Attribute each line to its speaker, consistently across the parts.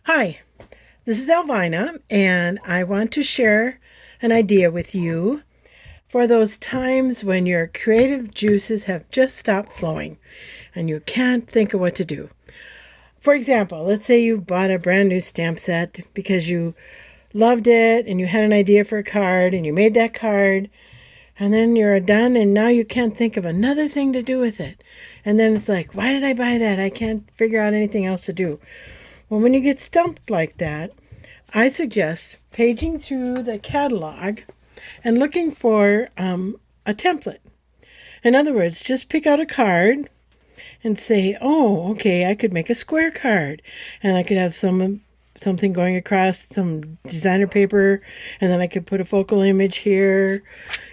Speaker 1: Hi, this is Alvina, and I want to share an idea with you for those times when your creative juices have just stopped flowing and you can't think of what to do. For example, let's say you bought a brand new stamp set because you loved it and you had an idea for a card and you made that card, and then you're done and now you can't think of another thing to do with it. And then it's like, why did I buy that? I can't figure out anything else to do. Well, when you get stumped like that, I suggest paging through the catalog and looking for a template. In other words, just pick out a card and say, oh, okay, I could make a square card. And I could have something going across some designer paper, and then I could put a focal image here.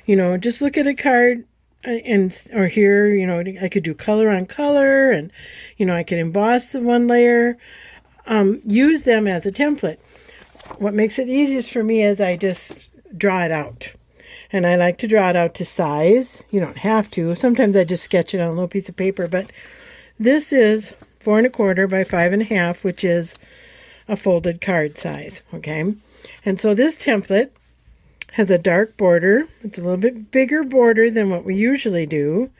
Speaker 1: Just look at a card or here, I could do color on color, and I could emboss the one layer. Use them as a template. What makes it easiest for me is I just draw it out. And I like to draw it out to size. You don't have to. Sometimes I just sketch it on a little piece of paper. But this is 4 1/4 by 5 1/2, which is a folded card size. Okay. And so this template has a dark border. It's a little bit bigger border than what we usually do.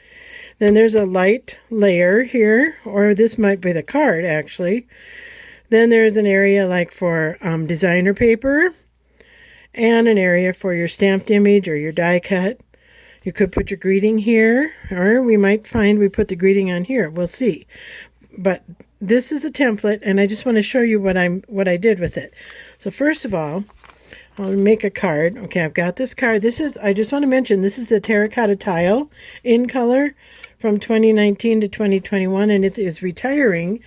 Speaker 1: Then there's a light layer here, or this might be the card actually. Then there's an area like for designer paper and an area for your stamped image or your die cut. You could put your greeting here, or we might find we put the greeting on here. We'll see. But this is a template, and I just want to show you what I did with it. So first of all, I'll make a card. Okay, I've got this card. I just want to mention, this is a terracotta tile in color from 2019 to 2021, and it is retiring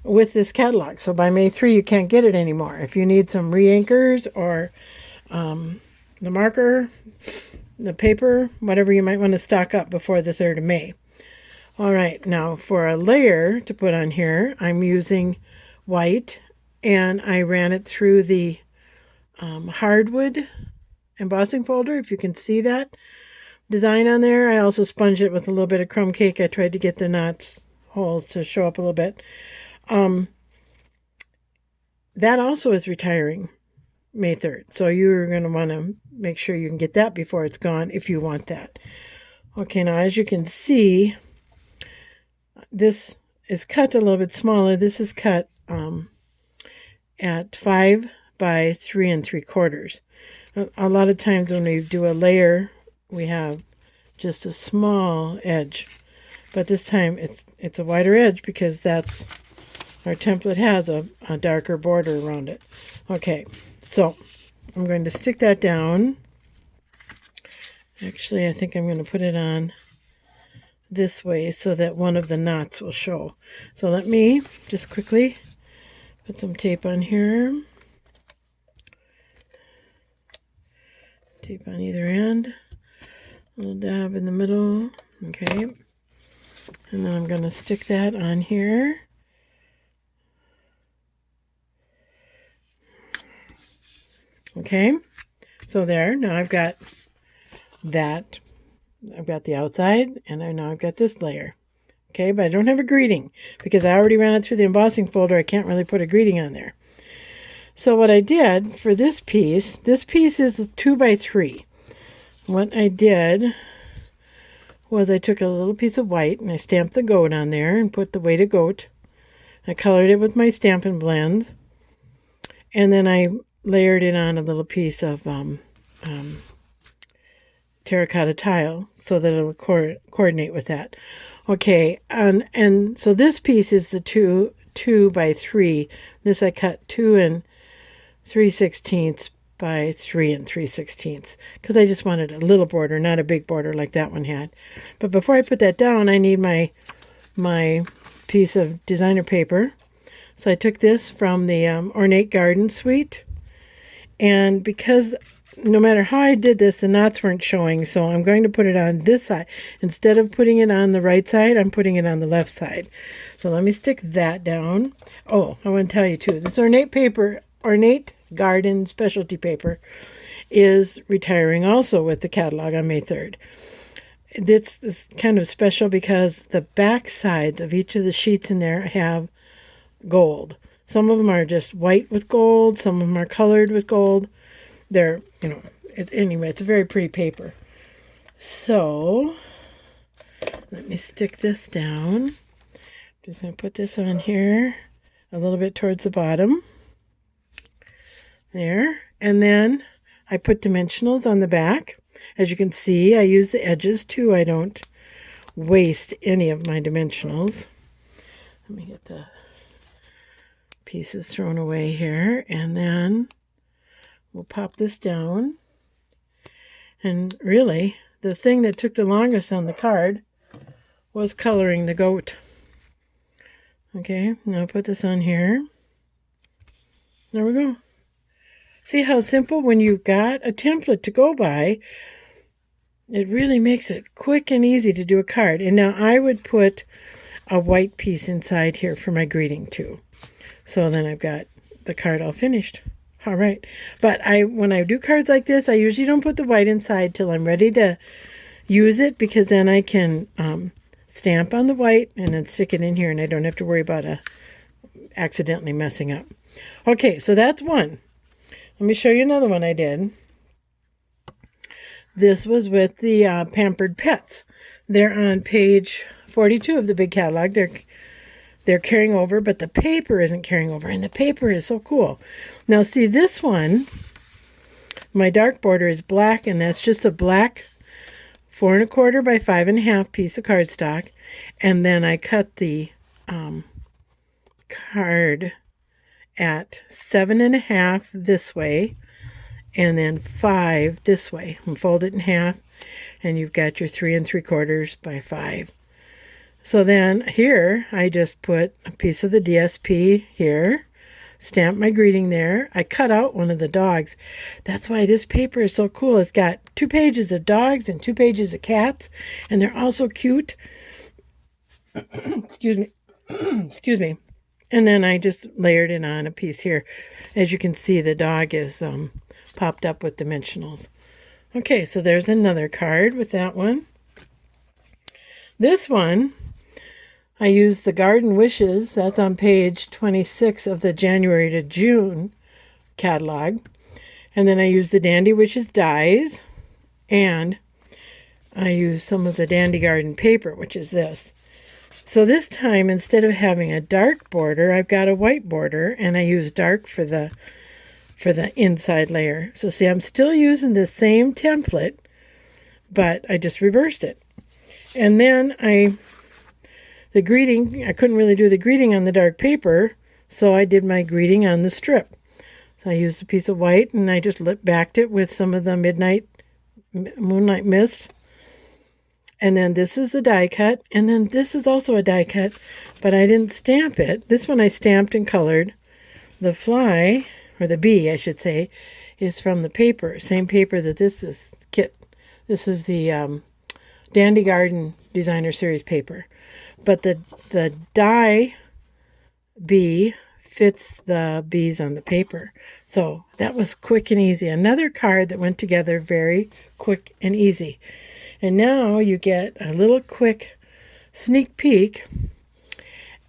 Speaker 1: with this catalog. So by May 3, you can't get it anymore. If you need some re-anchors or the marker, the paper, whatever you might want to stock up before the 3rd of May. All right, now for a layer to put on here, I'm using white, and I ran it through the hardwood embossing folder, if you can see that design on there. I also sponged it with a little bit of crumb cake. I tried to get the knots holes to show up a little bit. That also is retiring May 3rd. So you're going to want to make sure you can get that before it's gone if you want that. Okay, now as you can see, this is cut a little bit smaller. This is cut at 5 by 3 3/4. A lot of times when we do a layer, we have just a small edge. But this time it's a wider edge because that's our template has a darker border around it. Okay, so I'm going to stick that down. Actually, I think I'm going to put it on this way so that one of the knots will show. So let me just quickly put some tape on here. Tape on either end. A little dab in the middle. Okay. And then I'm going to stick that on here. Okay, so there, now I've got that. I've got the outside, and now I've got this layer. Okay, but I don't have a greeting because I already ran it through the embossing folder. I can't really put a greeting on there. So what I did for this piece is 2 by 3. What I did was I took a little piece of white and I stamped the goat on there and put the weighted goat. I colored it with my Stampin' Blend, and then I layered it on a little piece of terracotta tile so that it'll coordinate with that. Okay, and so this piece is the 2 by 3. This I cut 2 3/16 by 3 3/16 because I just wanted a little border, not a big border like that one had. But before I put that down, I need my piece of designer paper. So I took this from the Ornate Garden Suite. And because no matter how I did this, the knots weren't showing, so I'm going to put it on this side. Instead of putting it on the right side, I'm putting it on the left side. So let me stick that down. Oh, I want to tell you too, this Ornate Garden specialty paper is retiring also with the catalog on May 3rd. It's kind of special because the back sides of each of the sheets in there have gold. Some of them are just white with gold. Some of them are colored with gold. They're, anyway, it's a very pretty paper. So let me stick this down. Just going to put this on here a little bit towards the bottom. There. And then I put dimensionals on the back. As you can see, I use the edges too. I don't waste any of my dimensionals. Let me get the pieces thrown away here. And then we'll pop this down. And really, the thing that took the longest on the card was coloring the goat. Okay, now put this on here. There we go. See how simple? When you've got a template to go by, it really makes it quick and easy to do a card. And now I would put a white piece inside here for my greeting too. So then I've got the card all finished. All right. But when I do cards like this, I usually don't put the white inside till I'm ready to use it, because then I can stamp on the white and then stick it in here, and I don't have to worry about accidentally messing up. Okay, so that's one. Let me show you another one I did. This was with the Pampered Pets. They're on page 42 of the big catalog. They're carrying over, but the paper isn't carrying over, and the paper is so cool. Now see, this one, my dark border is black, and that's just a black 4 1/4 by 5 1/2 piece of cardstock, and then I cut the card at 7 1/2 this way, and then 5 this way, and fold it in half, and you've got your 3 3/4 by 5. So then here I just put a piece of the DSP here, stamp my greeting there. I cut out one of the dogs. That's why this paper is so cool. It's got 2 pages of dogs and 2 pages of cats, and they're all so cute. Excuse me. Excuse me. And then I just layered it on a piece here. As you can see, the dog is popped up with dimensionals. Okay, so there's another card with that one. This one, I used the Garden Wishes. That's on page 26 of the January to June catalog. And then I used the Dandy Wishes dies, and I used some of the Dandy Garden paper, which is this. So this time, instead of having a dark border, I've got a white border, and I use dark for the inside layer. So see, I'm still using the same template, but I just reversed it. And then the greeting, I couldn't really do the greeting on the dark paper, so I did my greeting on the strip. So I used a piece of white, and I just backed it with some of the Moonlight Mist. And then this is a die cut, and then this is also a die cut, but I didn't stamp it. This one I stamped and colored. The fly, or the bee, I should say, is from the paper, same paper that this is kit. This is the Dandy Garden Designer Series paper. But the die bee fits the bees on the paper. So that was quick and easy. Another card that went together very quick and easy. And now you get a little quick sneak peek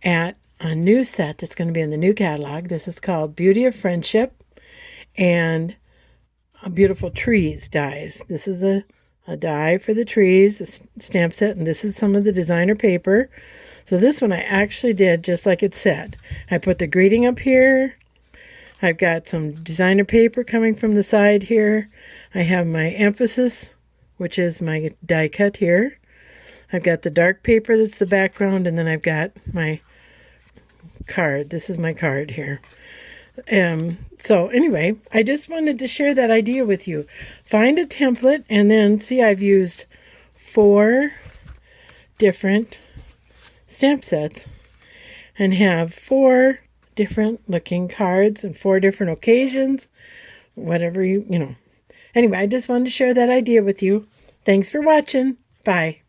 Speaker 1: at a new set that's going to be in the new catalog. This is called Beauty of Friendship and Beautiful Trees dies. This is a die for the trees, a stamp set, and this is some of the designer paper. So this one I actually did just like it said. I put the greeting up here. I've got some designer paper coming from the side here. I have my emphasis, which is my die cut here. I've got the dark paper that's the background, and then I've got my card. This is my card here. So anyway, I just wanted to share that idea with you. Find a template, and then see, I've used 4 different stamp sets and have 4 different looking cards and 4 different occasions, whatever you know. Anyway, I just wanted to share that idea with you. Thanks for watching. Bye.